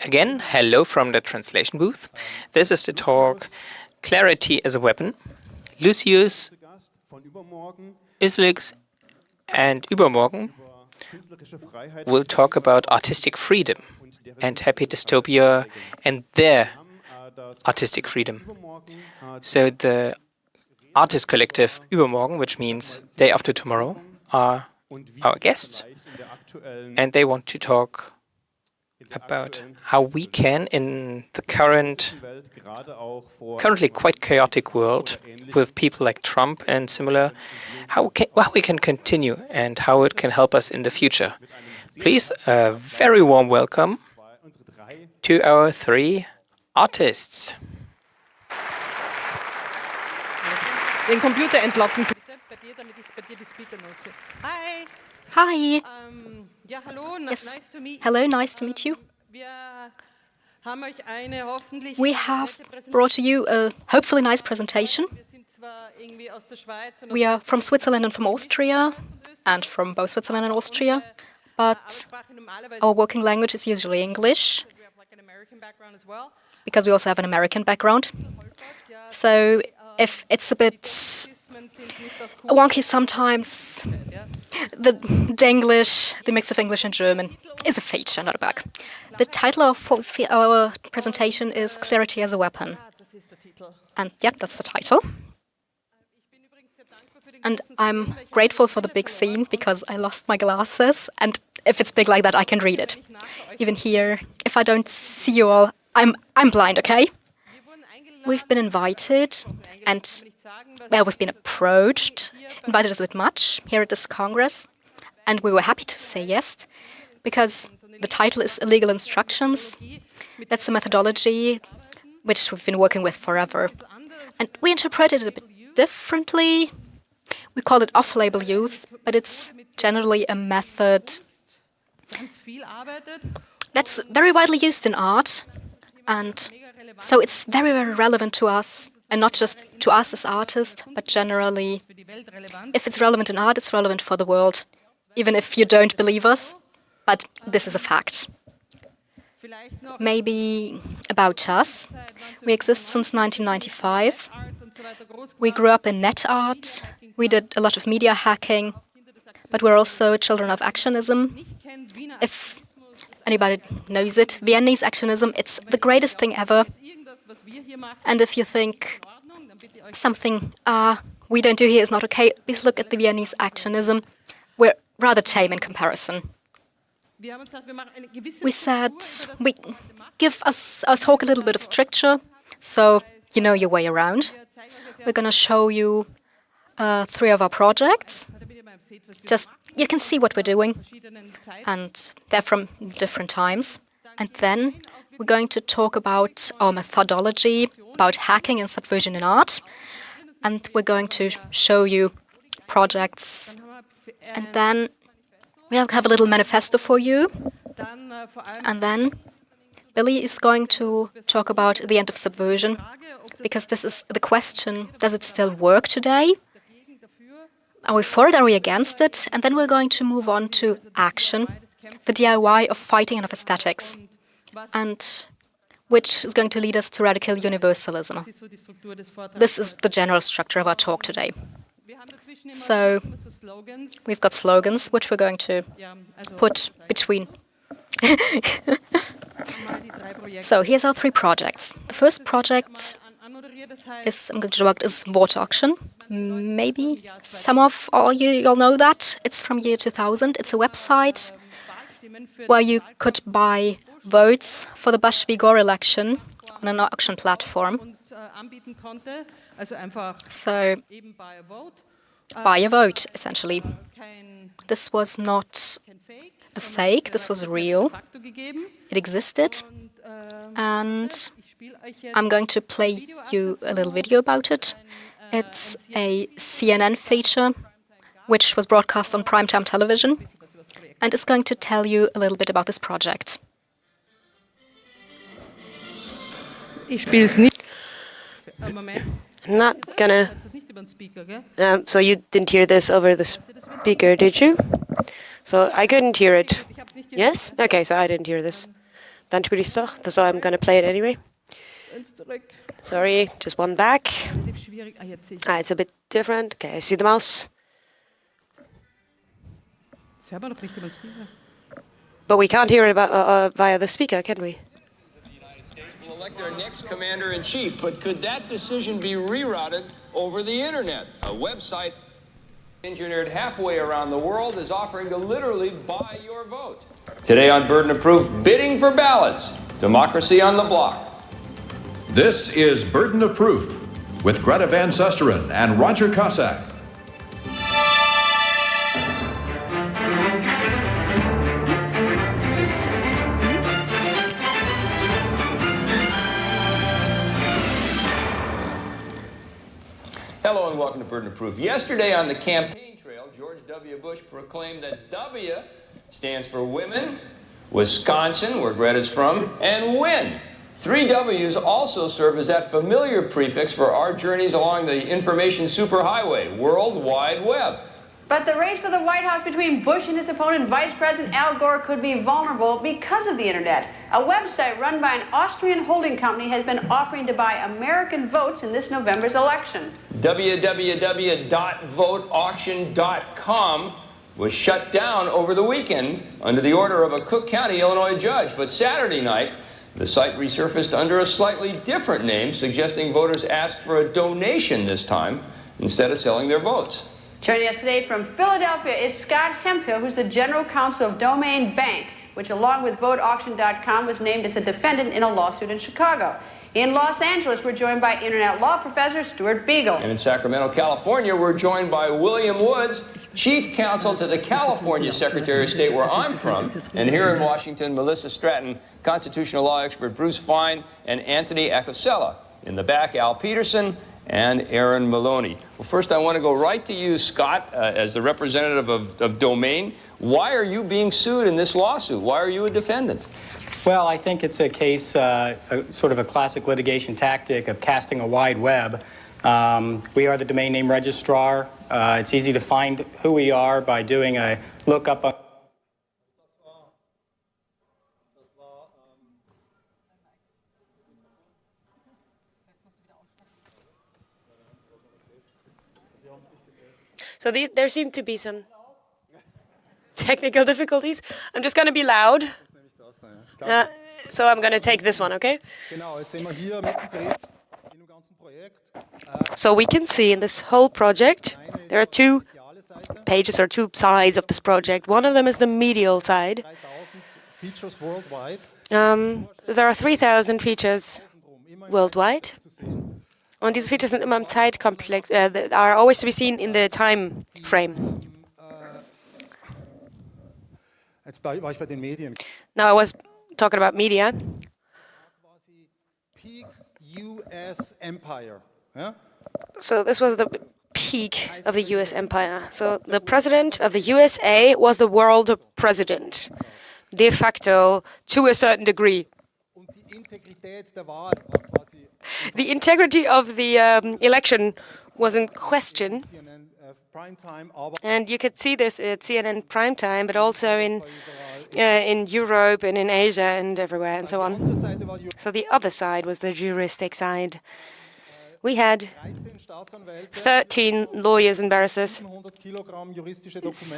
Again, hello from the translation booth. This is the talk Clarity as a Weapon. Lucius, Islix, and Übermorgen will talk about artistic freedom and happy dystopia and their artistic freedom. So the artist collective Übermorgen, which means day after tomorrow, are our guests, and they want to talk about how we can, in the currently quite chaotic world with people like Trump and similar, how we can continue and how it can help us in the future. Please, a very warm welcome to our three artists. Den Computer entlocken bitte, bei dir, damit ich bei dir die Speaker nutze. Hi. Hi. Ja, hallo, Yes. nice to meet you. Hello, nice to meet you. Wir haben euch eine hoffentlich We have brought to you a hopefully nice presentation. Wir sind zwar irgendwie aus der Schweiz und We are from Switzerland and from Austria, and from both Switzerland and Austria, but our working language is usually English, we have like an American background as well. because we also have an American background. So if it's a bit wonky sometimes, the English, the mix of English and German, is a feature, not a bug. The title of our presentation is Clarity as a Weapon. Das ist der Titel. And yep, that's the title. And I'm grateful for the big scene because I lost my glasses, and if it's big like that, I can read it. Even here, if I don't see you all, I'm blind, okay? We've been invited, and well, we've been approached, invited us a bit much here at this Congress, and we were happy to say yes, because the title is Illegal Instructions. That's a methodology which we've been working with forever. And we interpret it a bit differently. We call it off-label use, but it's generally a method Ganz viel arbeitet. that's very widely used in art. And so it's very, very relevant to us, and not just to us as artists, but generally, Für die Welt relevant. if it's relevant in art, it's relevant for the world, even if you don't believe us. But this is a fact. Vielleicht noch Maybe about us. We exist since 1995. Art und so weiter groß We grew up in net art. We did a lot of media hacking, but we're also children of actionism. kennt Wiener If anybody knows it, Viennese actionism, it's the greatest thing ever. irgendwas, was wir hier machen, And if you think Ordnung, dann bitte ich euch. something we don't do here is not okay, please look at the Viennese actionism. We're rather tame in comparison. Wir haben uns gesagt, wir machen eine gewisse We said we give us our talk a little bit of structure, so you know your way around. We're going to show you 3 of our projects. Just you can see what we're doing, and they're from different times. And then we're going to talk about our methodology, about hacking and subversion in art, and we're going to show you projects. And then we have a little manifesto for you. Dann vor allem And then Billy is going to talk about the end of subversion, because this is the question, does it still work today? Are we for it, are we against it? And then we're going to move on to action, the DIY of fighting and of aesthetics, and which is going to lead us to radical universalism. ist so die Struktur des Vortrags. This is the general structure of our talk today. Wir haben dazwischen immer So immer so Slogans. we've got slogans, which we're going to Ja, also put between. mal die 3 Projekte So here's our 3 projects. The first project anmoderiert. Das heißt, is I'm going to talk is Water Auction. Maybe some of you'll know that. It's from year 2000. It's a website Wahlstimmen für where you could buy votes for the Bush-v-Gore election on an auction platform. uns anbieten konnte. Also einfach So eben buy a vote. buy a vote, essentially. Kein This was not Fake. a fake. This was real. Faktor gegeben. It existed. Und And ich spiele euch jetzt I'm going to play you a little video about it. It's a CNN feature which was broadcast on primetime television, and it's going to tell you a little bit about this project. Ich spiele es nicht. Moment. I'm not gonna. Das ist nicht über den Speaker, gell? So you didn't hear this over the speaker, did you? So I couldn't hear it. Ich habe es nicht gehört. Yes? Okay, so I didn't hear this. Dann spiele ich es doch. So I'm going to play it anyway. Sorry, just one back. It's a bit different. Okay, I see the mouse. But we can't hear it via the speaker, can we? Will elect our next commander-in-chief, but could that decision be rerouted over the internet? A website engineered halfway around the world is offering to literally buy your vote. Today on Burden of Proof, bidding for ballots, democracy on the block. This is Burden of Proof with Greta Van Susteren and Roger Cossack. Hello and welcome to Burden of Proof. Yesterday on the campaign trail, George W. Bush proclaimed that W stands for women, Wisconsin, where Greta's from, and win. 3 W's also serve as that familiar prefix for our journeys along the information superhighway, World Wide Web. But the race for the White House between Bush and his opponent, Vice President Al Gore, could be vulnerable because of the internet. A website run by an Austrian holding company has been offering to buy American votes in this November's election. www.voteauction.com was shut down over the weekend under the order of a Cook County, Illinois judge. But Saturday night, the site resurfaced under a slightly different name, suggesting voters asked for a donation this time instead of selling their votes. Joining us today from Philadelphia is Scott Hemphill, who's the general counsel of Domain Bank, which along with VoteAuction.com was named as a defendant in a lawsuit in Chicago. In Los Angeles, we're joined by internet law professor Stuart Beagle. And in Sacramento, California, we're joined by William Woods, chief counsel to the California Secretary of State, where I'm from. And here in Washington, Melissa Stratton, constitutional law expert Bruce Fine, and Anthony Acosella. In the back, Al Peterson and Aaron Maloney. Well, first I want to go right to you, Scott, as the representative of Domain. Why are you being sued in this lawsuit? Why are you a defendant? Well, I think it's a case, sort of a classic litigation tactic of casting a wide web. We are the domain name registrar. It's easy to find who we are by doing a lookup on So there seem to be some technical difficulties. I'm just going to be loud. So I'm going to take this one, okay? So we can see in this whole project, there are 2 pages or 2 sides of this project. One of them is the medial side. There are 3,000 features worldwide. Und diese Features sind immer im Zeitkomplex, are always to be seen in the time frame. Now I was talking about media. Peak US empire. Yeah? So this was the peak of the US empire. So the president of the USA was the world president, de facto, to a certain degree. The integrity of the election was in question, and you could see this at CNN primetime, but also in Europe and in Asia and everywhere and so on. So the other side was the juristic side. We had 13 lawyers and barristers,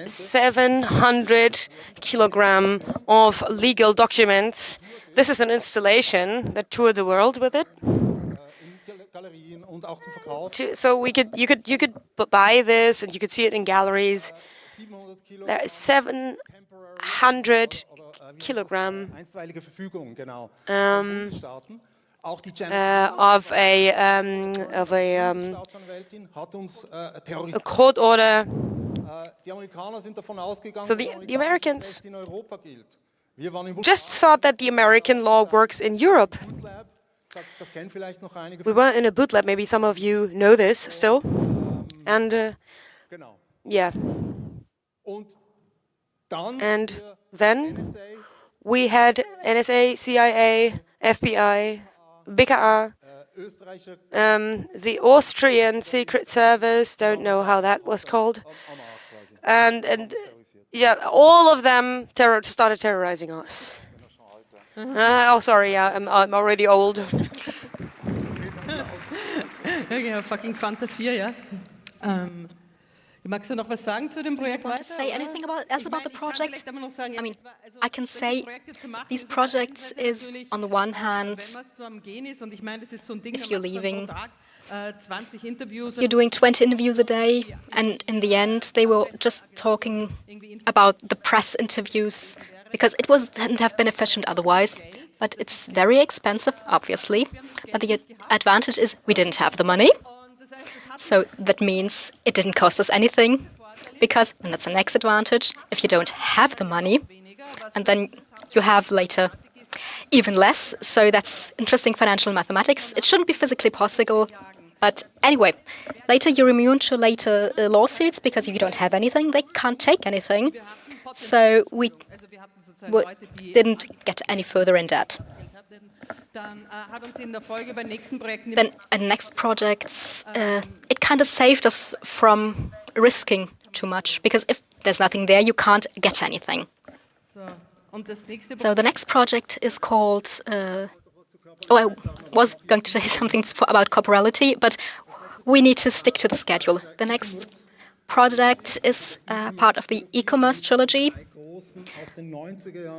700 kilograms of legal documents. This is an installation that toured the world with it. So you could buy this and you could see it in galleries. There is 700 kilograms of a court order. So the Americans just thought that the American law works in Europe. We were in a boot lab, maybe some of you know this still. And yeah. And then we had NSA, CIA, FBI, BKA, the Austrian Secret Service, don't know how that was called. And yeah, all of them started terrorizing us. Oh, sorry, I'm already old. Ja, genau, fucking Fanta 4, ja. Magst du noch was sagen zu dem Projekt Want to weiter? say oder? anything about the Ich kann project? vielleicht aber noch sagen, I mean, also I can say solche Projekte zu machen, these ist auf der einen projects Seite is, natürlich, on the one wenn hand, man so am Gehen ist, und ich meine, das ist so ein Ding, if da you're machst du leaving, pro Tag 20 Interviews. you're doing 20 interviews a day, and in the end, they were just talking about the press interviews because it wouldn't have been efficient otherwise. But it's very expensive, obviously. But the advantage is we didn't have the money. So that means it didn't cost us anything. Because, and that's the next advantage, if you don't have the money, and then you have later even less. So that's interesting financial mathematics. It shouldn't be physically possible. But anyway, later you're immune to later lawsuits because if you don't have anything, they can't take anything. So we didn't get any further in debt. Dann hat uns in der Folge bei nächsten Projekten Then next projects, it kind of saved us from risking too much because if there's nothing there, you can't get anything. und das nächste So the next project is called. I was going to say something about corporality, but we need to stick to the schedule. The next project is part of the e-commerce trilogy,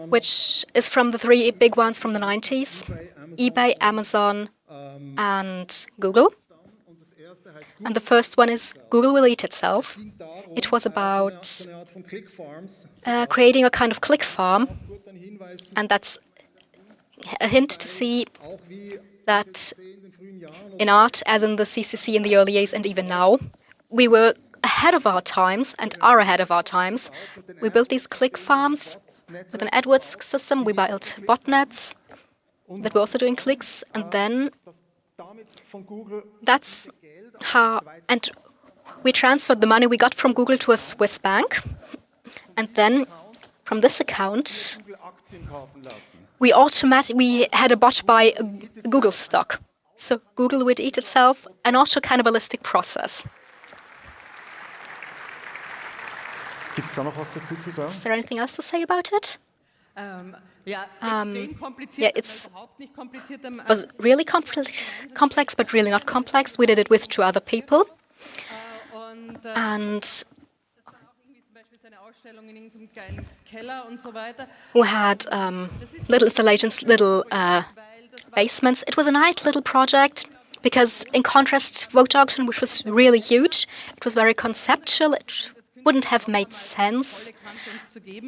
which is from the three big ones from the 90s, eBay, Amazon, and Google. And the first one is Google Will Eat Itself. It was about creating a kind of click farm, and that's a hint to see that in art, as in the CCC in the early years and even now, we were ahead of our times and are ahead of our times. We built these click farms with an AdWords system. We built botnets that were also doing clicks, and then that's how. And we transferred the money we got from Google to a Swiss bank, and then from this account, we had a bot buy Google stock. So Google would eat itself, an auto-cannibalistic process. Gibt es da noch was dazu zu sagen? Is there anything else to say about it? Ja, extrem kompliziert, yeah, aber it's- überhaupt nicht kompliziert. It was really complex, but really not complex. We did it with two other people. Und And das war auch irgendwie zum Beispiel seine Ausstellung in irgendeinem kleinen Keller und so weiter. who had little installations, little basements. It was a nice little project because, in contrast to Vote Auction, which was really huge, it was very conceptual. It wouldn't have made sense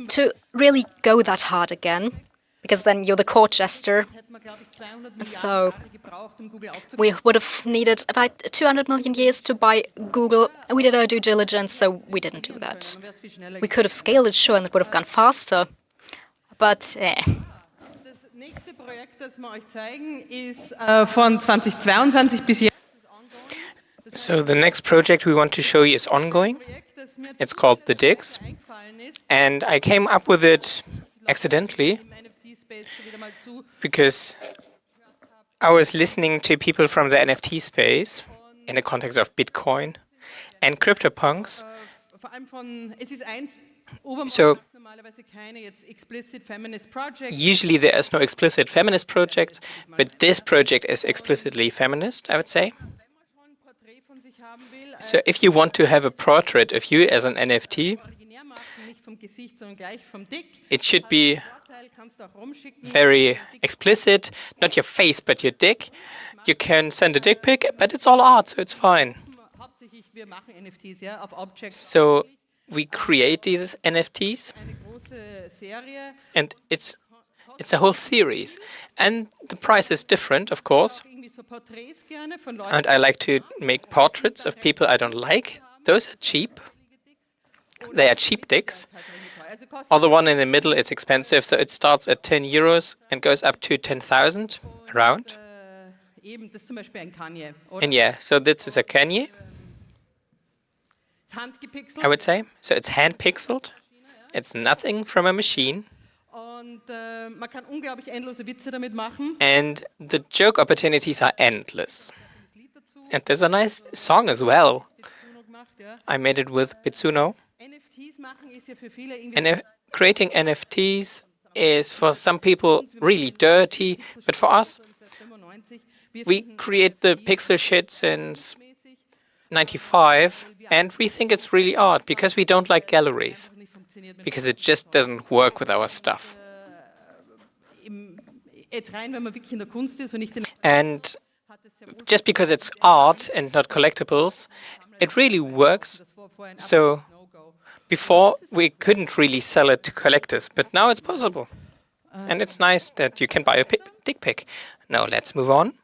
to really go that hard again, because then you're the court jester. Hätten wir, glaube ich, 200 Milliarden So Jahre gebraucht, um Google aufzukaufen. we would have needed about 200 million years to buy Google. We did our due diligence, so we didn't do that. Dann wäre es viel schneller We could have scaled it, sure, and it would have gone faster. But Das nächste Projekt, das wir euch zeigen, ist von 2022 bis jetzt. So the next project we want to show you is ongoing. Das mir It's called The Digs, eingefallen ist, and I came up with it accidentally im NFT-Space wieder mal zu. because I was listening to people from the NFT space in the context of Bitcoin and CryptoPunks. Vor allem es ist eins, Obermorgen So- macht normalerweise keine jetzt explicit feminist projects. Usually there is no explicit feminist project, but this project is explicitly feminist, I would say. Wenn man schon ein Porträt von sich haben will, So if you want to have a portrait of you as an NFT, originär machen, nicht vom Gesicht, sondern gleich vom Dick. it should be Vorteil kannst du auch rumschicken. very explicit, not your face, but your dick. You can send a dick pic, but it's all art, so it's fine. Hauptsächlich, wir machen NFTs, ja, auf Objects. So we create these NFTs, Eine große Serie. and it's a whole series. And the price is different, of course. Auch irgendwie so Porträts gerne von Leuten. And I like to make portraits of people I don't like. Those are cheap. They are cheap dicks. Also kostet Or the one in the middle is expensive, so it starts at 10 euros and goes up to 10,000 around. eben, das ist zum Beispiel ein Kanye. Oder? And yeah, so this is a Kanye, Handgepixelt. I would say. So it's hand pixeled. It's nothing from a machine. Und man kann unglaublich endlose Witze damit machen. And the joke opportunities are endless. And there's a nice song as well. Zuno gemacht, ja. I made it with Bitsuno. NFTs machen ist ja für viele irgendwie And creating NFTs is for some people really dirty, but for us, we create the pixel shit since 95, and we think it's really art because we don't like galleries, because it just doesn't work with our stuff. And just because it's art and not collectibles, it really works. So before, we couldn't really sell it to collectors, but now it's possible. And it's nice that you can buy a dick pic. Now let's move on.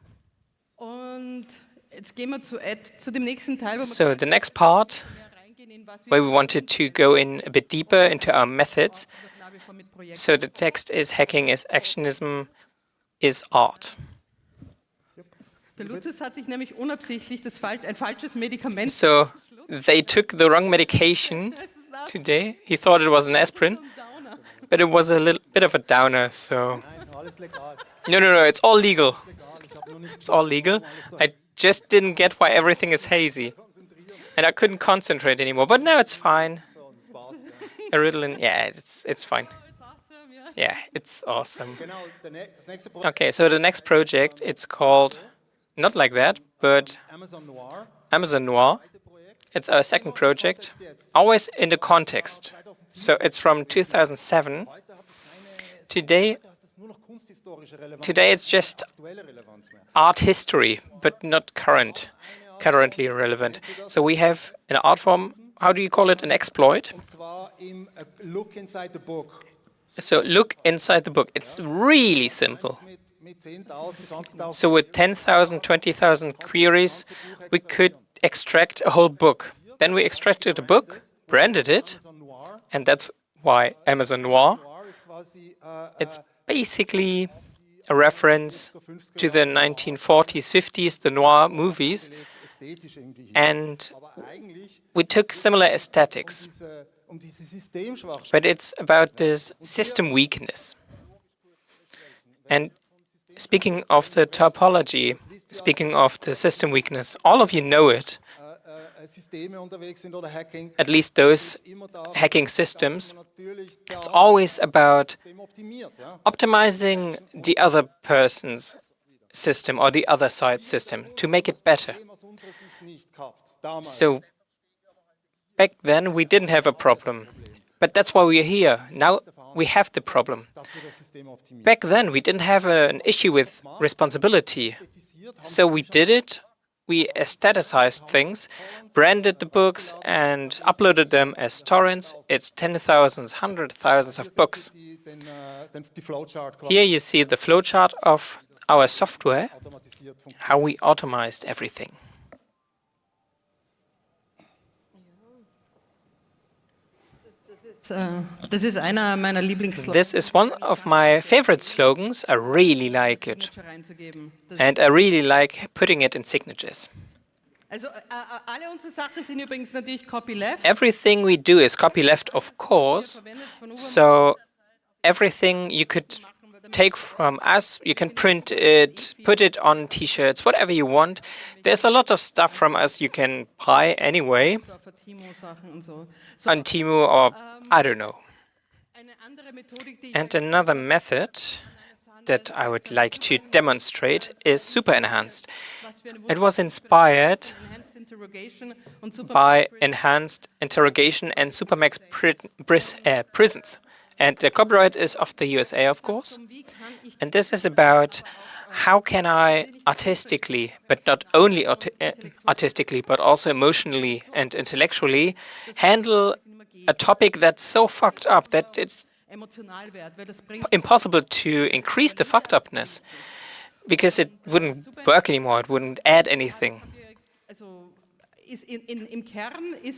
So the next part, where we wanted to go in a bit deeper into our methods. So the text is hacking is actionism is art. So they took the wrong medication today. He thought it was an aspirin, but it was a little bit of a downer. So no, it's all legal. It's all legal. I just didn't get why everything is hazy, and I couldn't concentrate anymore. But now it's fine. A Ritalin, yeah, it's fine. Yeah, it's awesome. Okay, so the next project, it's called not like that, but Amazon Noir. It's our second project, always in the context. So it's from 2007. Today it's just art history, but not currently relevant. So we have an art form, how do you call it, an exploit? So look inside the book. It's really simple. So with 10,000, 20,000 queries, we could extract a whole book. Then we extracted a book, branded it, and that's why Amazon Noir. It's basically a reference to the 1940s, 50s, the noir movies, and we took similar aesthetics. But it's about this system weakness. And speaking of the topology, speaking of the system weakness, all of you know it. At least those hacking systems. It's always about optimizing the other person's system or the other side's system to make it better. So back then we didn't have a problem, but that's why we're here. Now we have the problem. Back then we didn't have an issue with responsibility, so we did it. We aestheticized things, branded the books, and uploaded them as torrents. It's 10,000s, 100,000s of books. Here you see the flowchart of our software, how we automized everything. This is one of my favorite slogans. I really like it. And I really like putting it in signatures. Everything we do is copyleft, of course. So everything you could take from us, you can print it, put it on T-shirts, whatever you want. There's a lot of stuff from us you can buy anyway. On Temu or I don't know. And another method that I would like to demonstrate is super enhanced. It was inspired by enhanced interrogation and supermax prisons. And the copyright is of the USA, of course. And this is about how can I artistically, but not only artistically, but also emotionally and intellectually, handle a topic that's so fucked up that it's impossible to increase the fucked upness, because it wouldn't work anymore, it wouldn't add anything.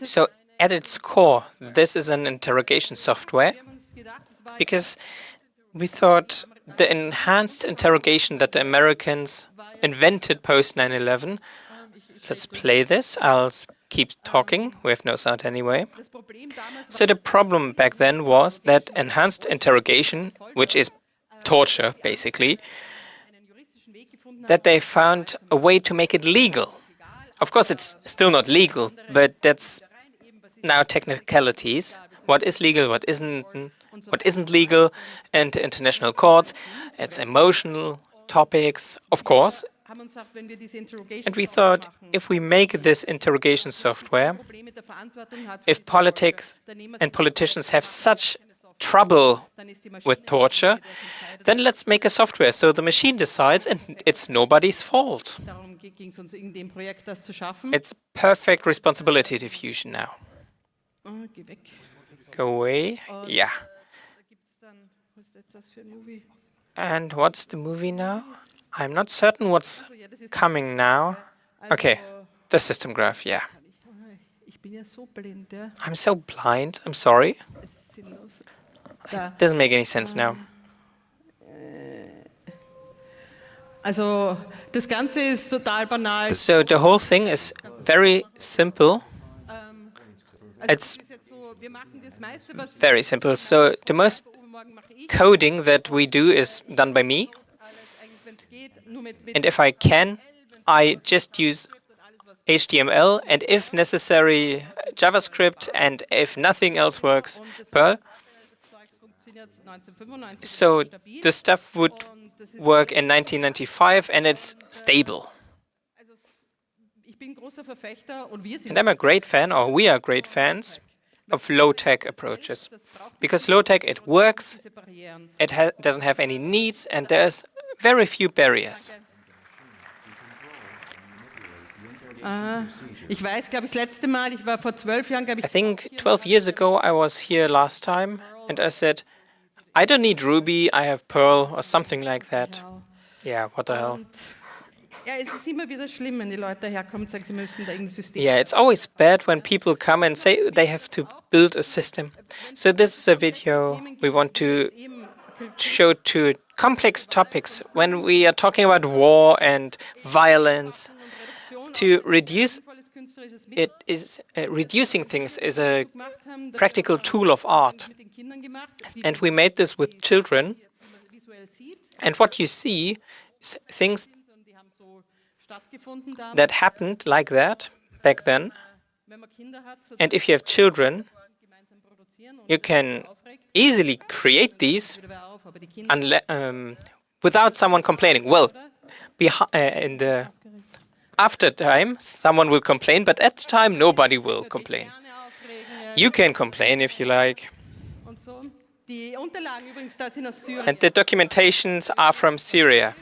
So at its core, this is an interrogation software, because we thought the enhanced interrogation that the Americans invented post 9/11. Let's play this. I'll keep talking. We have no sound anyway. So the problem back then was that enhanced interrogation, which is torture basically, that they found a way to make it legal. Of course, it's still not legal, but that's now technicalities. What is legal, what isn't, what isn't legal, and international courts. It's emotional topics, of course. And we thought, if we make this interrogation software, if politics and politicians have such trouble with torture, then let's make a software so the machine decides and it's nobody's fault. It's perfect responsibility diffusion now. Go away. Yeah. And what's the movie now? I'm not certain what's coming now. Okay, the system graph, yeah. I'm so blind, I'm sorry. It doesn't make any sense now. Also, das Ganze ist total banal. So the whole thing is very simple. It's very simple. So the most coding that we do is done by me. And if I can, I just use HTML, and if necessary, JavaScript, and if nothing else works, Perl. So the stuff would work in 1995, and it's stable. And I'm a great fan, or we are great fans, of low-tech approaches. Because low-tech, it works, it doesn't have any needs, and there's very few barriers. Ich weiß, glaube ich, das letzte Mal, ich war vor 12 Jahren, glaube ich. I think 12 years ago I was here last time, and I said, I don't need Ruby, I have Perl, or something like that. Yeah, what the hell. Ja, es ist immer wieder schlimm, wenn die Leute herkommen und sagen, sie müssen da irgendein System. Yeah, it's always bad when people come and say they have to build a system. So this is a video we want to show two complex topics when we are talking about war and violence. To reduce it is reducing things is a practical tool of art, and we made this with children. And what you see is things that happened like that back then. And if you have children, you can easily create these without someone complaining. Well, in the after time, someone will complain, but at the time, nobody will complain. You can complain if you like. And the documentations are from Syria.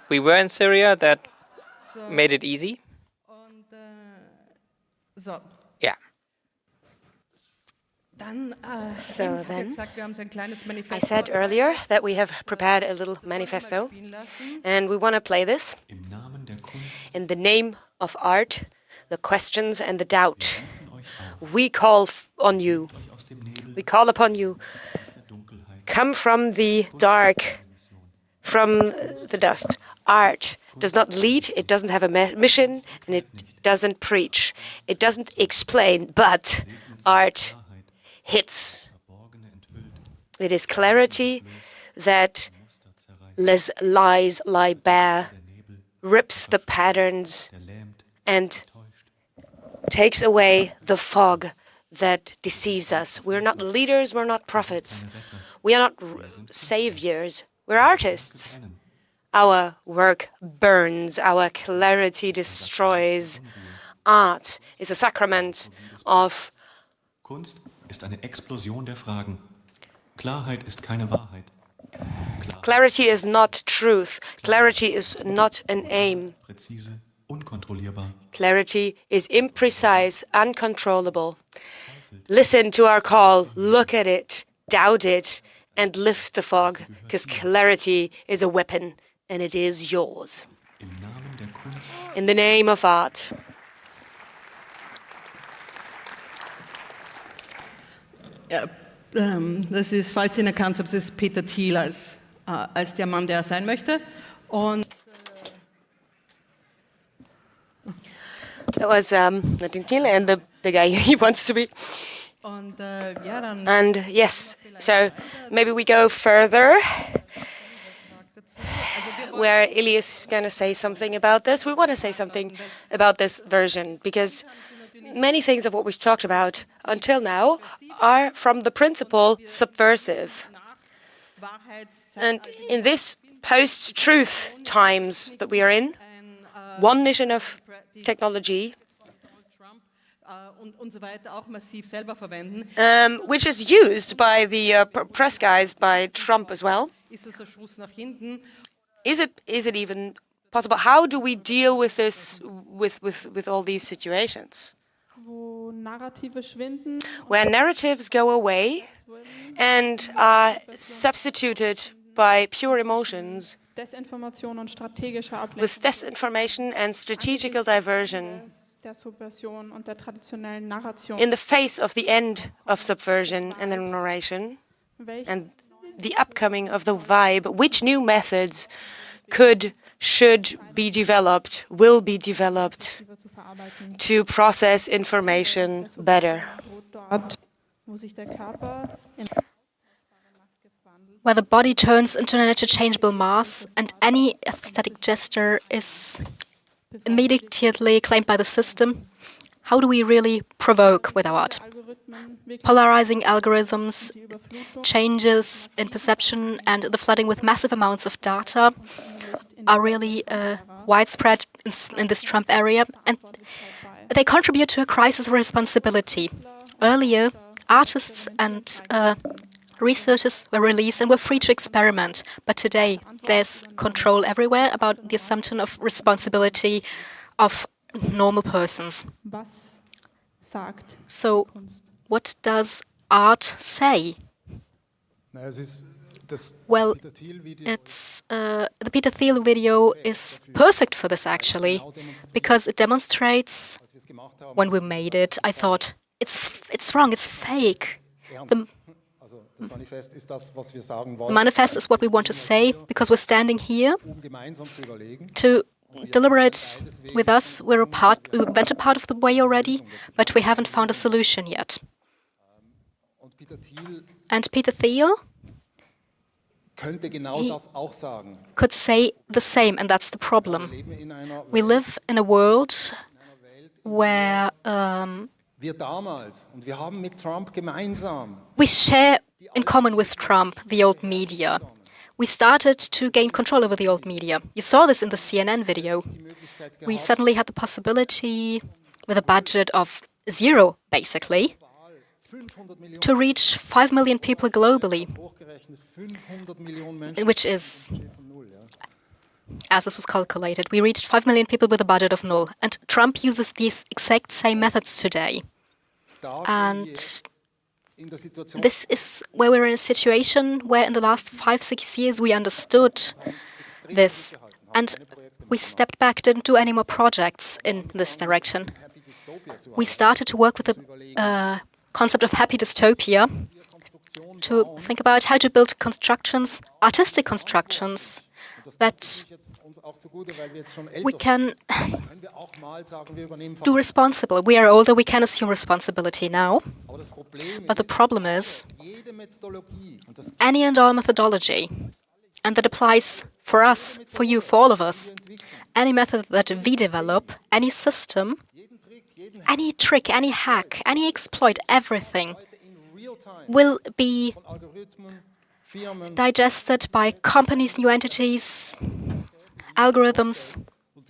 We were in Syria, that made it easy. Yeah. So then, I said earlier that we have prepared a little manifesto, and we want to play this. In the name of art, the questions and the doubt, we call on you. We call upon you. Come from the dark, from the dust. Art does not lead, it doesn't have a mission, and it doesn't preach. It doesn't explain, but art hits. It is clarity that lies lie bare, rips the patterns, and takes away the fog that deceives us. We're not leaders, we're not prophets. We are not saviors, we're artists. Our work burns, our clarity destroys. Art is a sacrament of Kunst ist eine Explosion der Fragen. Klarheit ist keine Wahrheit. Clarity is not truth. Clarity is not an aim. Präzise, unkontrollierbar. Clarity is imprecise, uncontrollable. Listen to our call, look at it, doubt it, and lift the fog, because clarity is a weapon, and it is yours. Im Namen der Kunst. In the name of art. Ja, das ist, falls ihr ihn erkannt habt, das ist Peter Thiel als der Mann, der er sein möchte. Und that was Martin Thiel and the guy he wants to be. Und ja, dann. And yes, so maybe we go further, where Ili is going to say something about this. We want to say something about this version, because many things of what we've talked about until now are from the principle subversive. And in this post-truth times that we are in, one mission of technology, which is used by the press guys, by Trump as well. Is it even possible? How do we deal with this, with all these situations? Where narratives go away and are substituted by pure emotions, with disinformation and strategical diversion in the face of the end of subversion and the narration and the upcoming of the vibe. Which new methods should be developed, will be developed to process information better? Where the body turns into an interchangeable mass and any aesthetic gesture is immediately claimed by the system, how do we really provoke with our art? Polarizing algorithms, changes in perception, and the flooding with massive amounts of data are really widespread in this Trump area, and they contribute to a crisis of responsibility. Earlier, artists and researchers were released and were free to experiment, but today there's control everywhere about the assumption of responsibility of normal persons. So, what does art say? Well, the Peter Thiel video is perfect for this, actually, because it demonstrates, when we made it, I thought, it's wrong, it's fake. The manifest is what we want to say, because we're standing here to deliberate with us. We went a part of the way already, but we haven't found a solution yet. And Peter Thiel, he could say the same, and that's the problem. We live in a world where we share in common with Trump the old media. We started to gain control over the old media. You saw this in the CNN video. We suddenly had the possibility, with a budget of 0, basically, to reach 5 million people globally, which is, as this was calculated, we reached 5 million people with a budget of 0. And Trump uses these exact same methods today. And this is where we're in a situation where in the last 5-6 years we understood this. And we stepped back, didn't do any more projects in this direction. We started to work with the concept of happy dystopia, to think about how to build constructions, artistic constructions, that we can do responsible. We are older, we can assume responsibility now. But the problem is, any and all methodology, and that applies for us, for you, for all of us, any method that we develop, any system, any trick, any hack, any exploit, everything will be digested by companies, new entities, algorithms.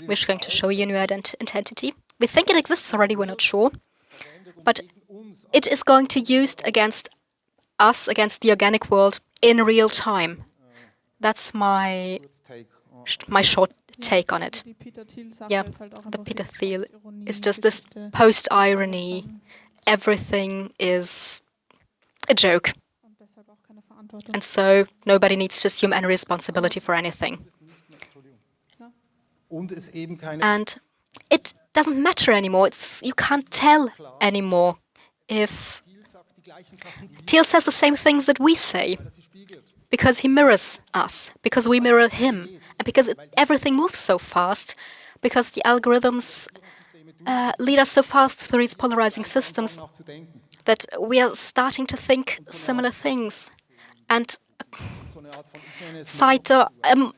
We're going to show you a new entity. We think it exists already, we're not sure. But it is going to be used against us, against the organic world, in real time. That's my short take on it. Yeah, the Peter Thiel is just this post-irony. Everything is a joke. And so nobody needs to assume any responsibility for anything. And it doesn't matter anymore. You can't tell anymore if Thiel says the same things that we say, because he mirrors us, because we mirror him, and because everything moves so fast, because the algorithms lead us so fast through these polarizing systems that we are starting to think similar things. And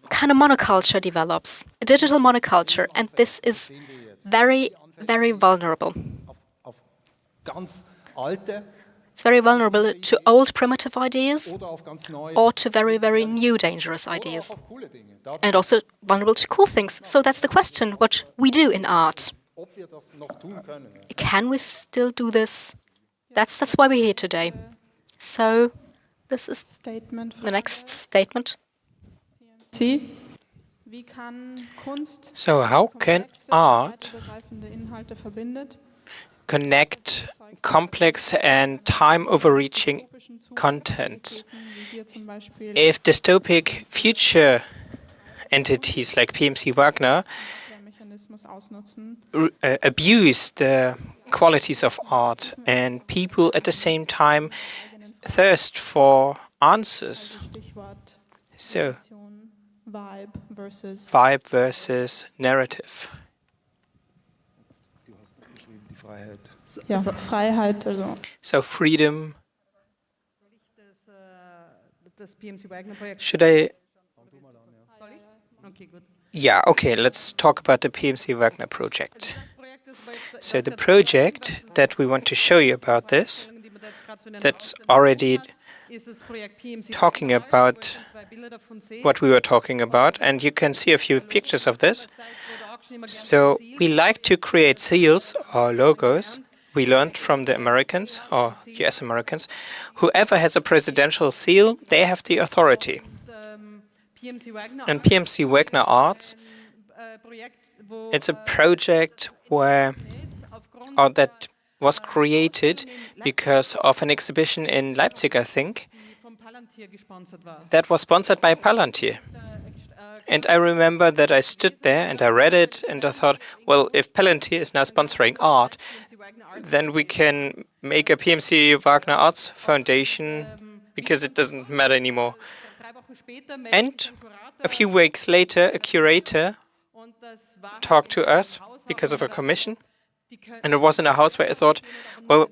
kind of monoculture develops, a digital monoculture, and this is very, very vulnerable. It's very vulnerable to old primitive ideas or to very, very new dangerous ideas. And also vulnerable to cool things. So that's the question, what we do in art. Can we still do this? That's why we're here today. So this is the next statement. So how can art connect complex and time-overreaching contents? If dystopic future entities like PMC Wagner abuse the qualities of art and people at the same time thirst for answers. So, vibe versus narrative. Ja, Freiheit, also. So freedom. Should I? Yeah, okay, let's talk about the PMC Wagner project. So the project that we want to show you about this, that's already talking about what we were talking about, and you can see a few pictures of this. So we like to create seals or logos. We learned from the Americans or US Americans. Whoever has a presidential seal, they have the authority. And PMC Wagner Arts, it's a project that was created because of an exhibition in Leipzig, I think, that was sponsored by Palantir. And I remember that I stood there and I read it and I thought, well, if Palantir is now sponsoring art, then we can make a PMC Wagner Arts Foundation because it doesn't matter anymore. And a few weeks later, a curator talked to us because of a commission. And it was in a house where I thought, well,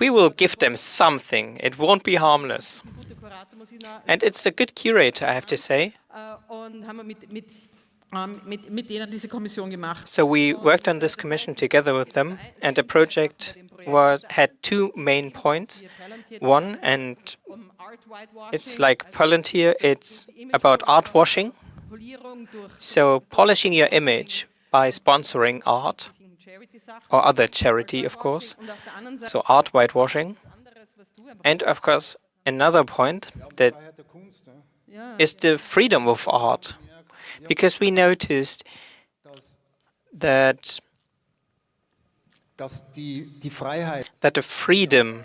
we will give them something. It won't be harmless. And it's a good curator, I have to say. So we worked on this commission together with them, and the project had two main points. One, and it's like Palantir, it's about art washing. So polishing your image by sponsoring art, or other charity, of course. So art whitewashing. And of course, another point that is the freedom of art. Because we noticed that the freedom,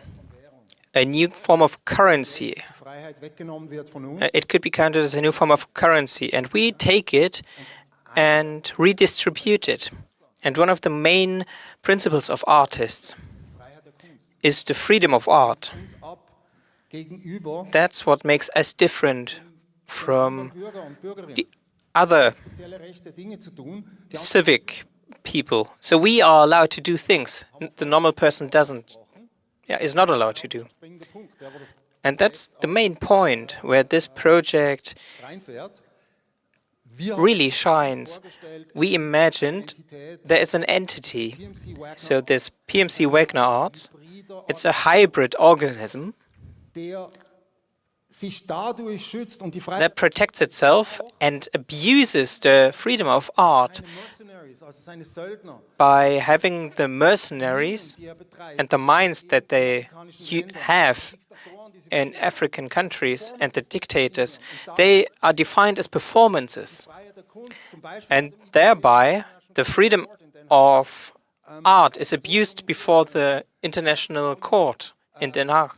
a new form of currency, it could be counted as a new form of currency, and we take it and redistribute it. And one of the main principles of artists is the freedom of art. That's what makes us different from the other civic people. So we are allowed to do things the normal person doesn't. Yeah, is not allowed to do. And that's the main point where this project really shines. We imagined there is an entity. So this PMC Wagner Arts, it's a hybrid organism that protects itself and abuses the freedom of art by having the mercenaries and the minds that they have in African countries and the dictators. They are defined as performances, and thereby the freedom of art is abused before the international court in Den Haag.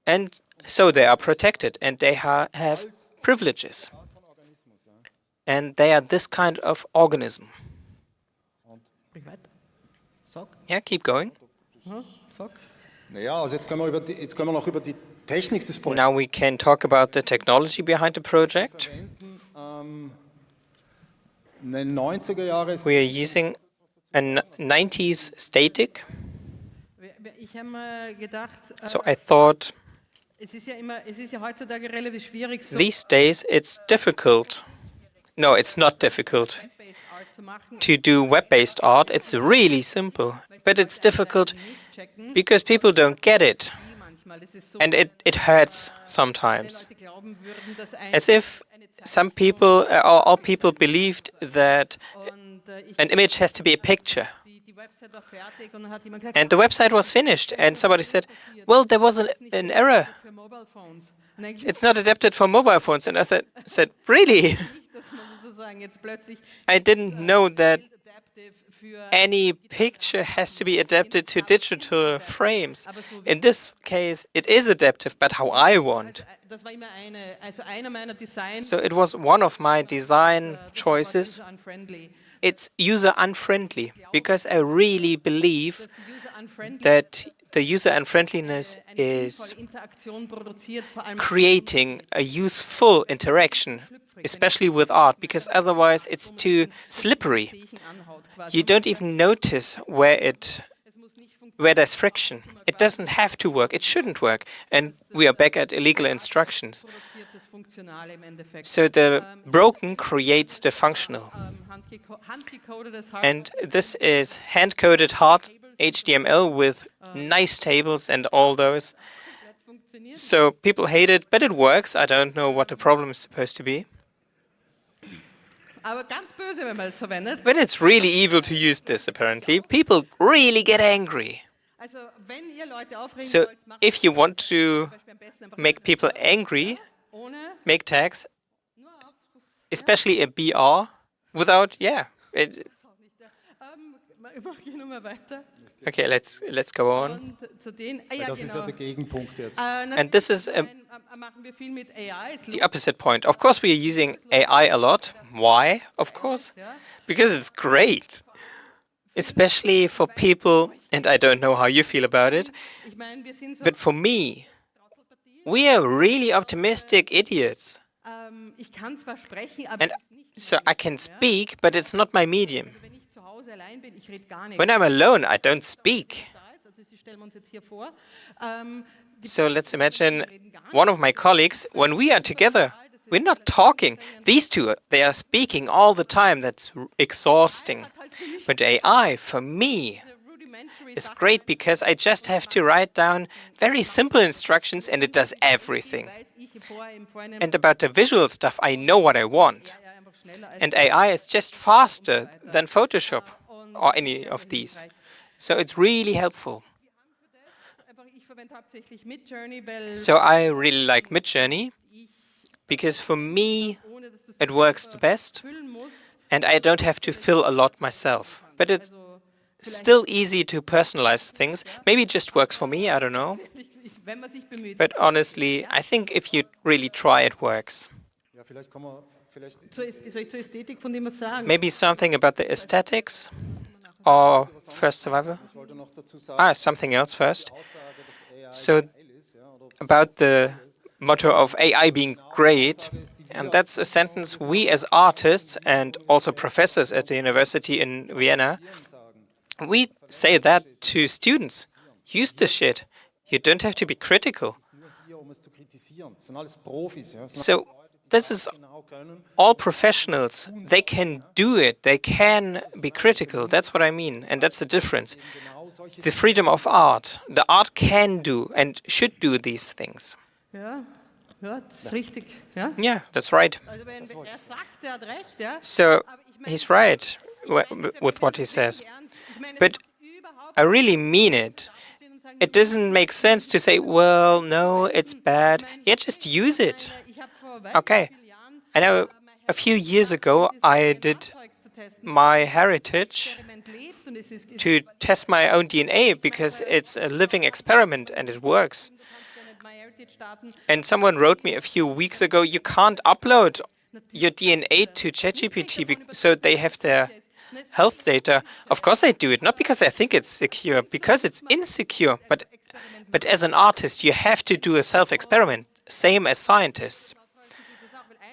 And so they are protected and they have privileges. And they are this kind of organism. Yeah, keep going. Now we can talk about the technology behind the project. We are using a 90s static. So I thought, these days it's difficult. No, it's not difficult. to do web-based art, it's really simple, but it's difficult because people don't get it. And it hurts sometimes. As if some people, or all people believed that an image has to be a picture. And the website was finished, and somebody said, well, there was an error. It's not adapted for mobile phones. And I said, really? I didn't know that any picture has to be adapted to digital frames. In this case, it is adaptive, but how I want. So it was one of my design choices. It's user-unfriendly, because I really believe that the user-unfriendliness is creating a useful interaction, especially with art, because otherwise it's too slippery. You don't even notice where there's friction. It doesn't have to work. It shouldn't work. And we are back at illegal instructions. So the broken creates the functional. And this is hand-coded hard HTML with nice tables and all those. So people hate it, but it works. I don't know what the problem is supposed to be. But it's really evil to use this, apparently. People really get angry. So if you want to make people angry, make tags, especially a BR, without, Okay, let's go on. And this is the opposite point. Of course, we are using AI a lot. Why? Of course, because it's great, especially for people, and I don't know how you feel about it, but for me, we are really optimistic idiots. And so I can speak, but it's not my medium. When I'm alone, I don't speak. So let's imagine one of my colleagues, when we are together, we're not talking. These two, they are speaking all the time. That's exhausting. But AI, for me, is great because I just have to write down very simple instructions and it does everything. And about the visual stuff, I know what I want. And AI is just faster than Photoshop or any of these. So it's really helpful. So I really like Midjourney because for me it works the best and I don't have to fill a lot myself. But it's still easy to personalize things. Maybe it just works for me, I don't know. But honestly, I think if you really try, it works. Maybe something about the aesthetics or first survivor? Something else first. So about the motto of AI being great, and that's a sentence we as artists and also professors at the university in Vienna, we say that to students. Use the shit. You don't have to be critical. So this is all professionals. They can do it. They can be critical. That's what I mean. And that's the difference. The freedom of art. The art can do and should do these things. Yeah, that's right. So he's right with what he says. But I really mean it. It doesn't make sense to say, well, no, it's bad. Yeah, just use it. Okay. I know a few years ago I did my heritage to test my own DNA because it's a living experiment and it works. And someone wrote me a few weeks ago, you can't upload your DNA to ChatGPT so they have their health data. Of course I do it, not because I think it's secure, because it's insecure. But as an artist, you have to do a self-experiment, same as scientists.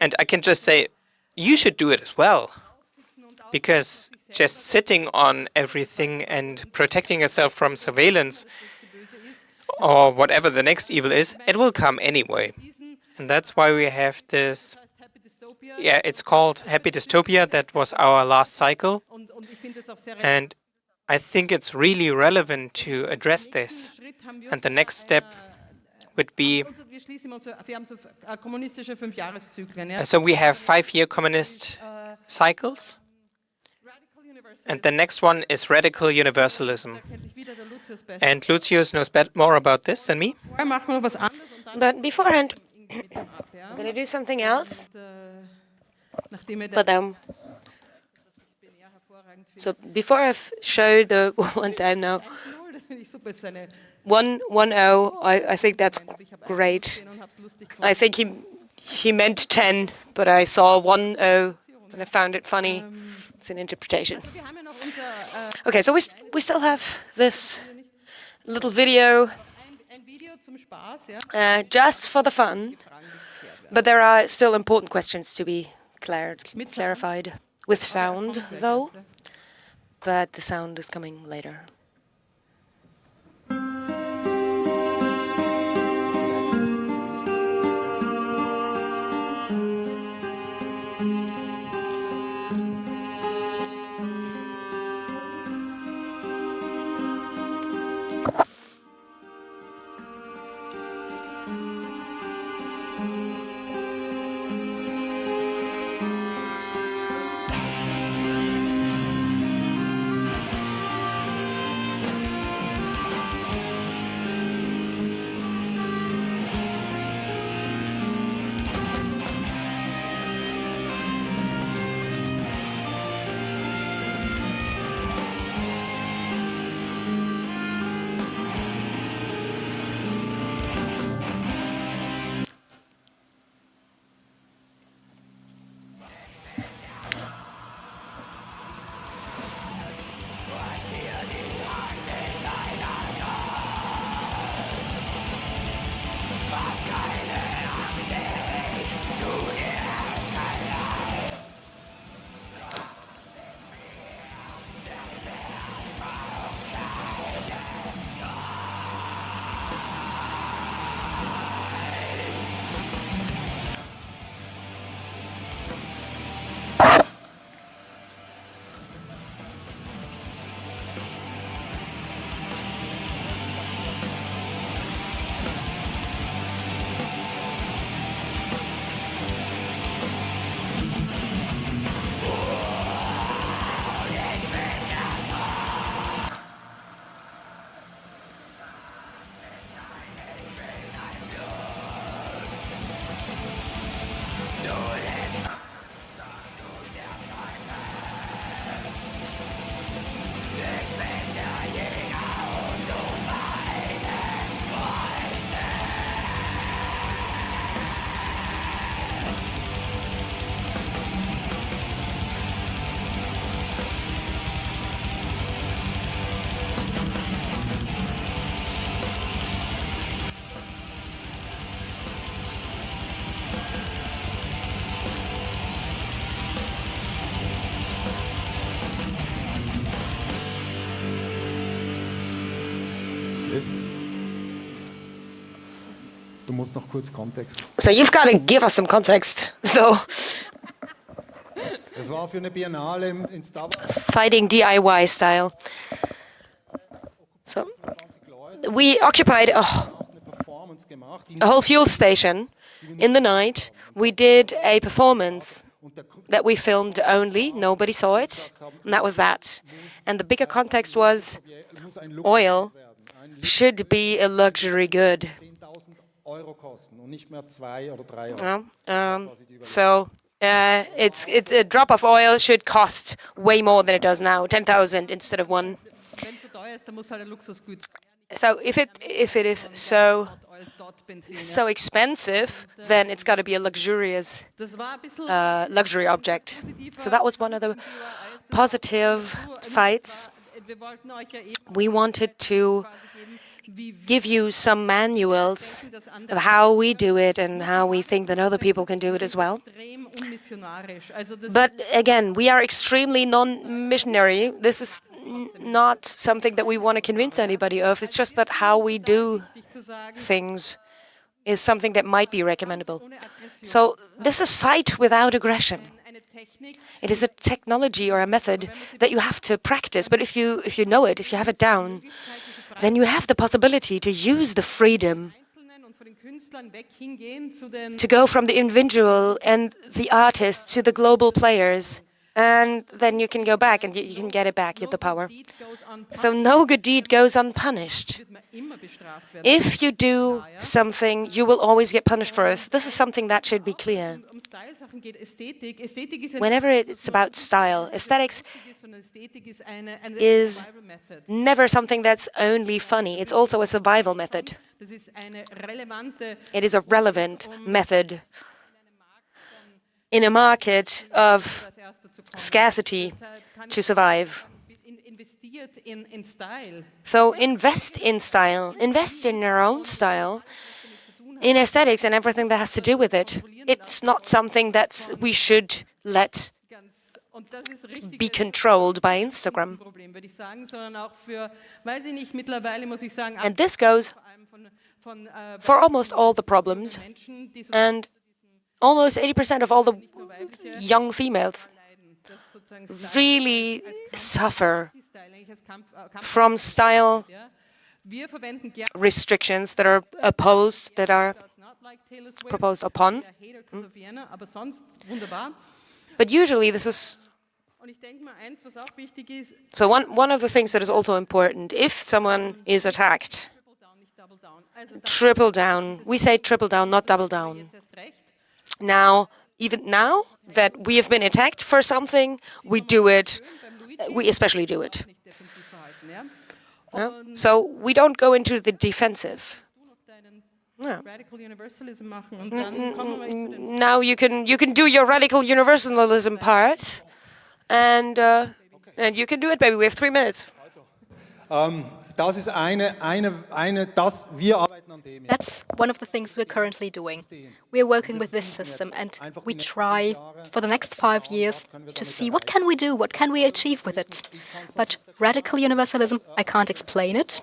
And I can just say, you should do it as well. Because just sitting on everything and protecting yourself from surveillance or whatever the next evil is, it will come anyway. And that's why we have this Yeah, it's called Happy Dystopia. That was our last cycle. And I think it's really relevant to address this. And the next step would be, so we have 5-year communist cycles. And the next one is radical universalism. And Lucius knows more about this than me. But beforehand, I'm going to do something else. But so before I've showed the one time now, 1-0, I think that's great. I think he meant 10, but I saw 1-0 and I found it funny. It's an interpretation. Okay, so we still have this little video just for the fun, but there are still important questions to be clarified with sound, though. But the sound is coming later. Du musst noch kurz Kontext. So you've got to give us some context, though. Es war für eine Biennale in Fighting DIY style. So we occupied a whole fuel station in the night. We did a performance that we filmed only, nobody saw it, and that was that. And the bigger context was oil should be a luxury good. So it's a drop of oil should cost way more than it does now, 10,000 instead of 1. So if it is so expensive, then it's got to be a luxurious luxury object. So that was one of the positive fights. We wanted to give you some manuals of how we do it and how we think that other people can do it as well. But again, we are extremely non-missionary. This is not something that we want to convince anybody of. It's just that how we do things. is something that might be recommendable. So this is fight without aggression. It is a technology or a method that you have to practice, but if you know it, if you have it down, then you have the possibility to use the freedom to go from the individual and the artist to the global players, and then you can go back and you can get it back, the power. So no good deed goes unpunished. If you do something, you will always get punished for it. This is something that should be clear. Whenever it's about style, aesthetics is never something that's only funny. It's also a survival method. It is a relevant method in a market of scarcity to survive. So invest in style, invest in your own style, in aesthetics and everything that has to do with it. It's not something that we should let be controlled by Instagram. And this goes for almost all the problems, and almost 80% of all the young females really suffer from style restrictions that are opposed, that are proposed upon. But usually this is... So one of the things that is also important, if someone is attacked, triple down. We say triple down, not double down. Now, even now that we have been attacked for something, we do it. We especially do it. Yeah? So we don't go into the defensive. Yeah. Now you can do your radical universalism part, and you can do it, baby. We have 3 minutes. That's one of the things we're currently doing. We're working with this system, and we try for the next 5 years to see what can we do, what can we achieve with it. But radical universalism, I can't explain it.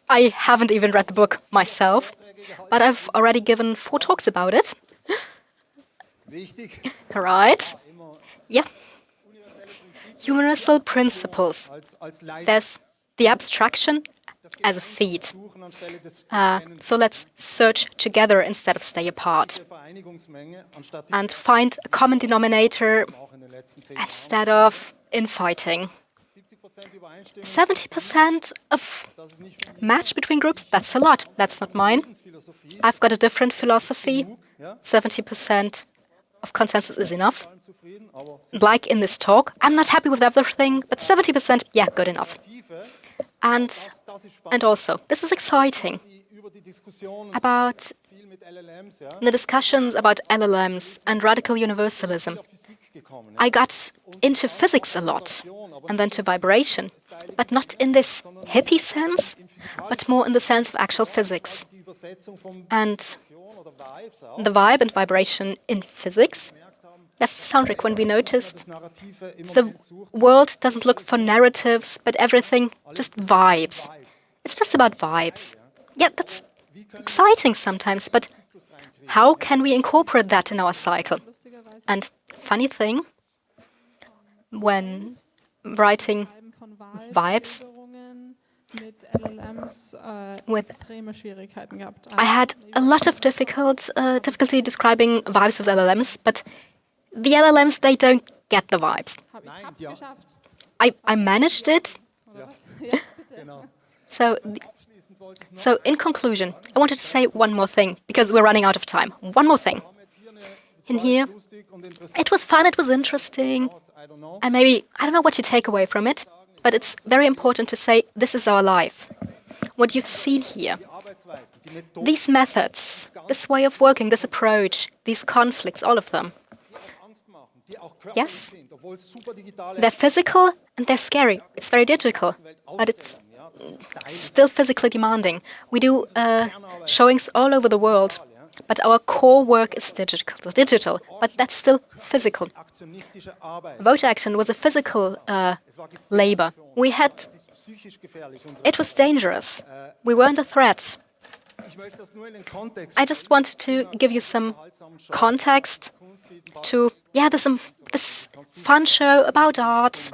I haven't even read the book myself, but I've already given 4 talks about it. Right? Yeah. Universal principles. There's the abstraction as a feed. So let's search together instead of stay apart. And find a common denominator instead of infighting. 70% of match between groups, that's a lot. That's not mine. I've got a different philosophy. 70% of consensus is enough. Like in this talk, I'm not happy with everything, but 70%, yeah, good enough. And also, this is exciting, about the discussions about LLMs and radical universalism. I got into physics a lot, and then to vibration, but not in this hippie sense, but more in the sense of actual physics. And the vibe and vibration in physics, that's the soundtrack when we noticed the world doesn't look for narratives, but everything just vibes. It's just about vibes. Yeah, that's exciting sometimes, but how can we incorporate that in our cycle? And funny thing, when writing vibes, I had a lot of difficulty describing vibes with LLMs, but the LLMs, they don't get the vibes. I managed it. So in conclusion, I wanted to say one more thing, because we're running out of time. One more thing. In here, it was fun, it was interesting, and maybe, I don't know what you take away from it, but it's very important to say, this is our life. What you've seen here, these methods, this way of working, this approach, these conflicts, all of them. Yes, they're physical and they're scary. It's very digital, but it's still physically demanding. We do showings all over the world, but our core work is digital, but that's still physical. Vote action was a physical labor. It was dangerous. We weren't a threat. I just wanted to give you some context to, this fun show about art.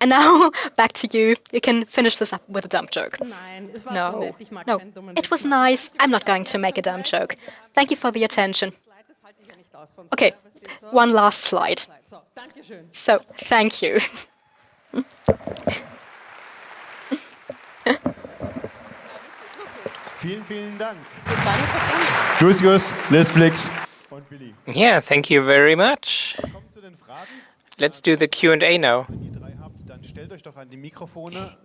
And now, back to you. You can finish this up with a dumb joke. No, it was nice. I'm not going to make a dumb joke. Thank you for the attention. Okay, one last slide. So, thank you. Vielen Dank. Gus, Netflix. Yeah, thank you very much. Let's do the Q&A now.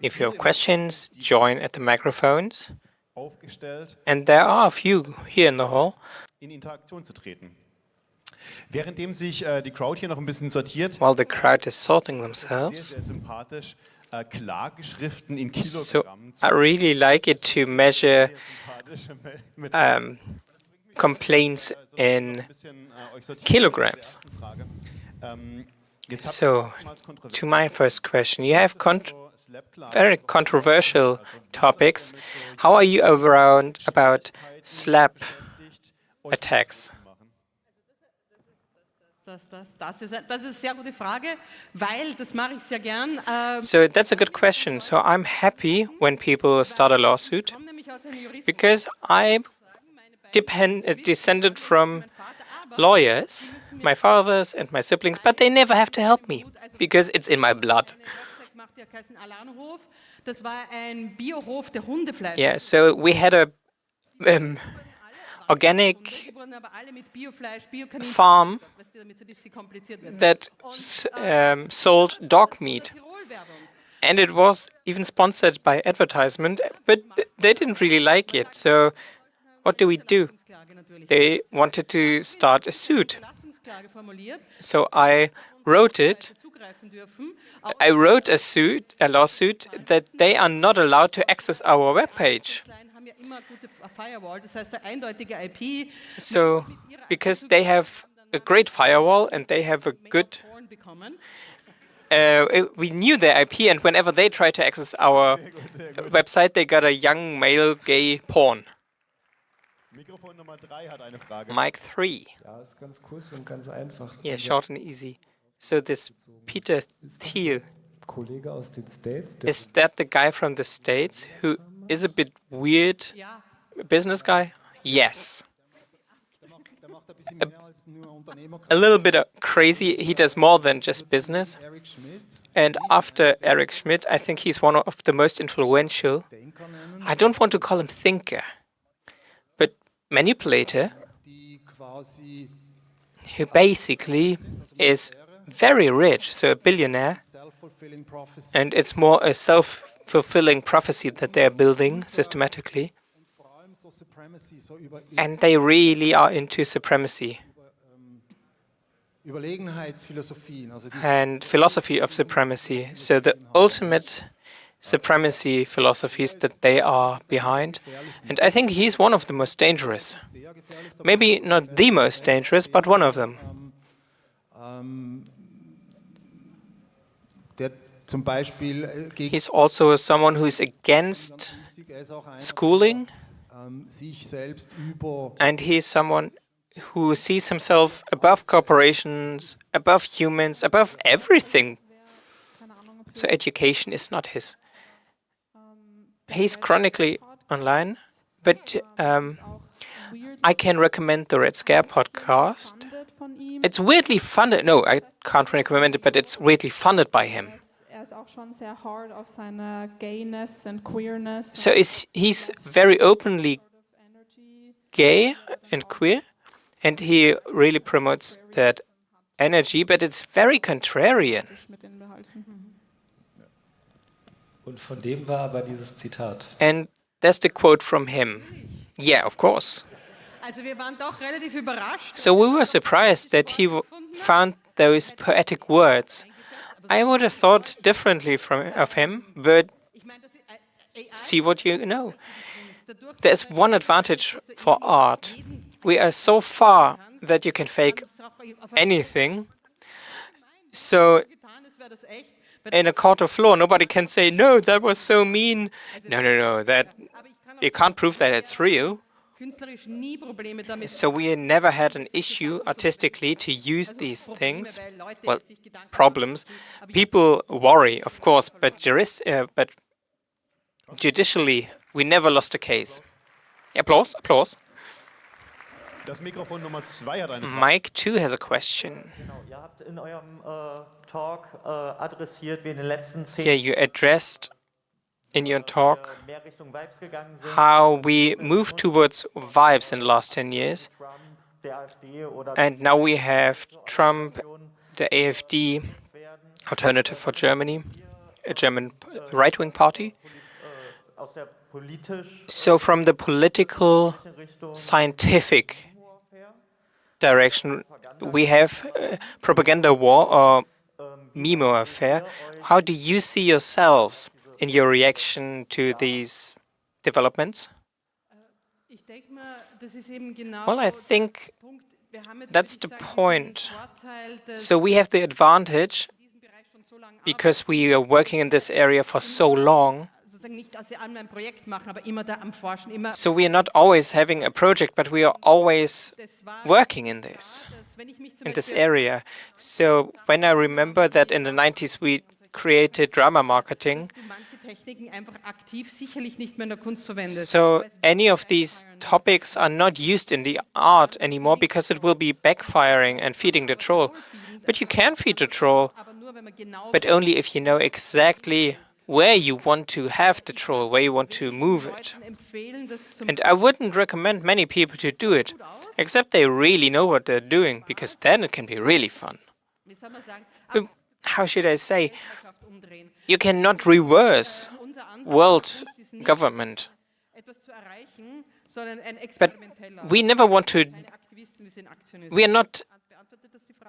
If you have questions, join at the microphones. And there are a few here in the hall. Währenddem sich die Crowd hier noch ein bisschen sortiert, while the crowd is sorting themselves. sehr sympathisch Klageschriften in So Kilogramm. I really like it to measure complaints in kilograms. So, to my first question, you have very controversial topics. How are you around about slap attacks? Das ist eine sehr gute Frage, weil das mache ich sehr gern. So that's a good question. So I'm happy when people start a lawsuit because I descended from lawyers, my fathers and my siblings, but they never have to help me because it's in my blood. Yeah, so we had a organic farm that sold dog meat. And it was even sponsored by advertisement, but they didn't really like it. So what do? They wanted to start a suit. So I wrote it. I wrote a lawsuit that they are not allowed to access our webpage. So, because they have a great firewall and they have a good... we knew their IP, and whenever they tried to access our website, they got a young male gay porn. Mic 3. Yeah, short and easy. So this Peter Thiel, is that the guy from the States who is a bit weird business guy? Yes. A little bit crazy. He does more than just business. And after Eric Schmidt, I think he's one of the most influential. I don't want to call him thinker, but manipulator, who basically is very rich, so a billionaire. And it's more a self-fulfilling prophecy that they're building systematically. And they really are into supremacy and philosophy of supremacy. So the ultimate supremacy philosophies that they are behind. And I think he's one of the most dangerous. Maybe not the most dangerous, but one of them. He's also someone who is against schooling. And he's someone who sees himself above corporations, above humans, above everything. So education is not his. He's chronically online, but I can recommend the Red Scare podcast. It's weirdly funded. No, I can't recommend it, but it's weirdly funded by him. So he's very openly gay and queer, and he really promotes that energy, but it's very contrarian. And that's the quote from him. Yeah, of course. So we were surprised that he found those poetic words. I would have thought differently of him, but see what you know. There's one advantage for art. We are so far that you can fake anything. So in a court of law, nobody can say, no, that was so mean. No, that you can't prove that it's real. So we never had an issue artistically to use these things. Well, problems. People worry, of course, but judicially, we never lost a case. Applause, applause. Das Mikrofon Nummer 2 hat eine Frage. Mike 2 has a question. Ihr habt in eurem Talk adressiert, wie in den letzten 10 Here you addressed in your talk how we moved towards vibes in the last 10 years. And now we have Trump, the AfD, Alternative for Germany, a German right-wing party. So from the political, scientific direction, we have propaganda war or MIMO affair. How do you see yourselves in your reaction to these developments? Well, I think that's the point. So we have the advantage because we are working in this area for so long. So we are not always having a project, but we are always working in this area. So when I remember that in the 90s we created drama marketing, so any of these topics are not used in the art anymore because it will be backfiring and feeding the troll. But you can feed the troll, but only if you know exactly where you want to have the troll, where you want to move it. And I wouldn't recommend many people to do it, except they really know what they're doing, because then it can be really fun. But how should I say? You cannot reverse world government. But we never want to. We are not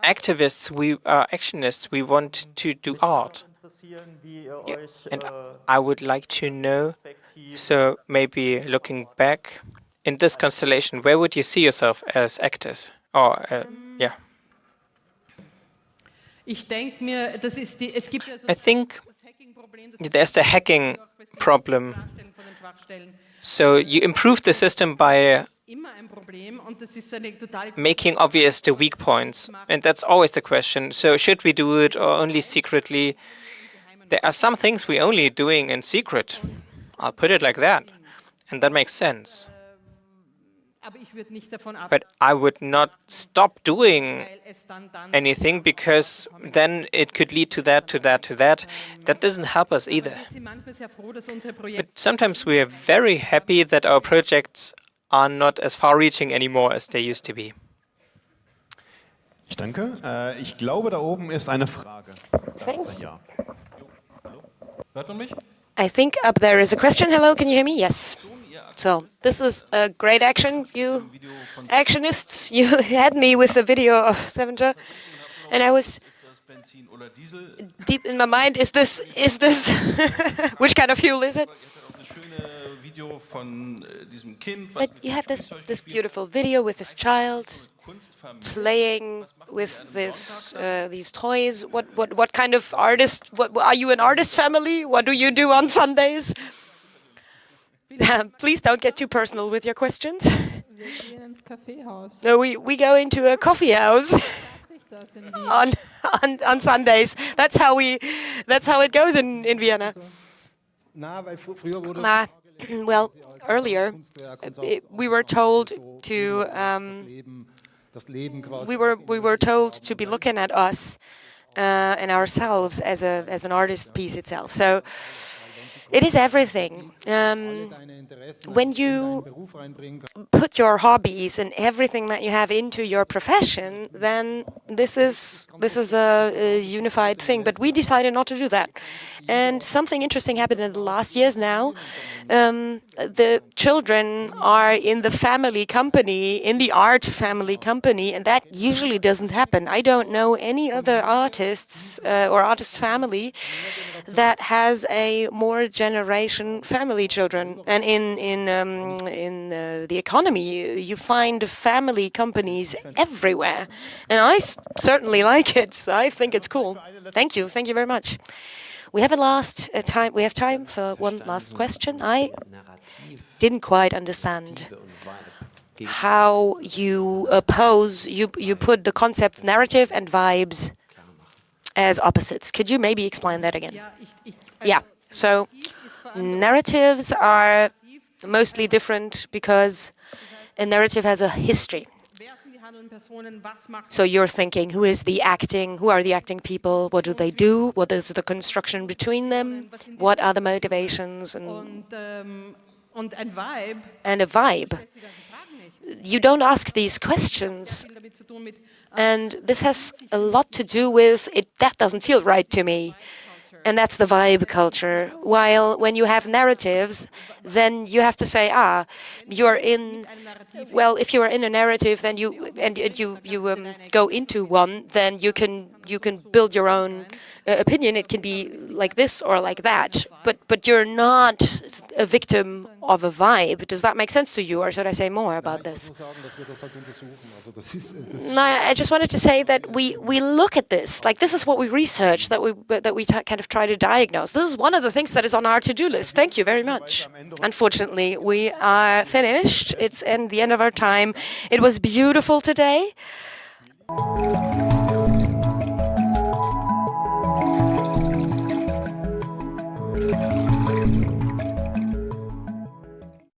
activists, we are actionists. We want to do art. Yeah. And I would like to know, so maybe looking back in this constellation, where would you see yourself as actors? Or, yeah. I think there's the hacking problem. So you improve the system by making obvious the weak points. And that's always the question. So should we do it or only secretly? There are some things we're only doing in secret. I'll put it like that. And that makes sense. But I would not stop doing anything because then it could lead to that, to that, to that. That doesn't help us either. But sometimes we are very happy that our projects are not as far-reaching anymore as they used to be. Ich danke. Ich glaube, da oben ist eine Frage. Thanks. Ja. Hört man mich? I think up there is a question. Hello, can you hear me? Yes. So this is a great action. You actionists, you had me with the video of Sevenger, and I was deep in my mind. Is this which kind of fuel is it? But you had this beautiful video with this child playing with these toys. What kind of artist? What are you, an artist family? What do you do on Sundays? Please don't get too personal with your questions. No, we go into a coffee house on Sundays. That's how it goes in Vienna. Well, earlier we were told to be looking at us and ourselves as an artist piece itself. So it is everything. When you put your hobbies and everything that you have into your profession, then this is a unified thing. But we decided not to do that. And something interesting happened in the last years now. The children are in the family company, in the art family company, and that usually doesn't happen. I don't know any other artists or artist family that has a more generation family children. And in the economy, you find family companies everywhere, and I certainly like it. I think it's cool. Thank you very much. We have We have time for one last question. didn't quite understand how you put the concepts narrative and vibes as opposites. Could you maybe explain that again? Yeah, so narratives are mostly different because a narrative has a history. So you're thinking, who are the acting people, what do they do, what is the construction between them, what are the motivations, and a vibe. You don't ask these questions, and this has a lot to do with that doesn't feel right to me. And that's the vibe culture. While when you have narratives, then you have to say, you're in. Well, if you are in a narrative, then you go into one, then you can build your own opinion. It can be like this or like that. But you're not a victim of a vibe. Does that make sense to you, or should I say more about this? No, I just wanted to say that we look at this. Like, this is what we research, that we kind of try to diagnose. This is one of the things that is on our to-do list. Thank you very much. Unfortunately, we are finished. It's the end of our time. It was beautiful today.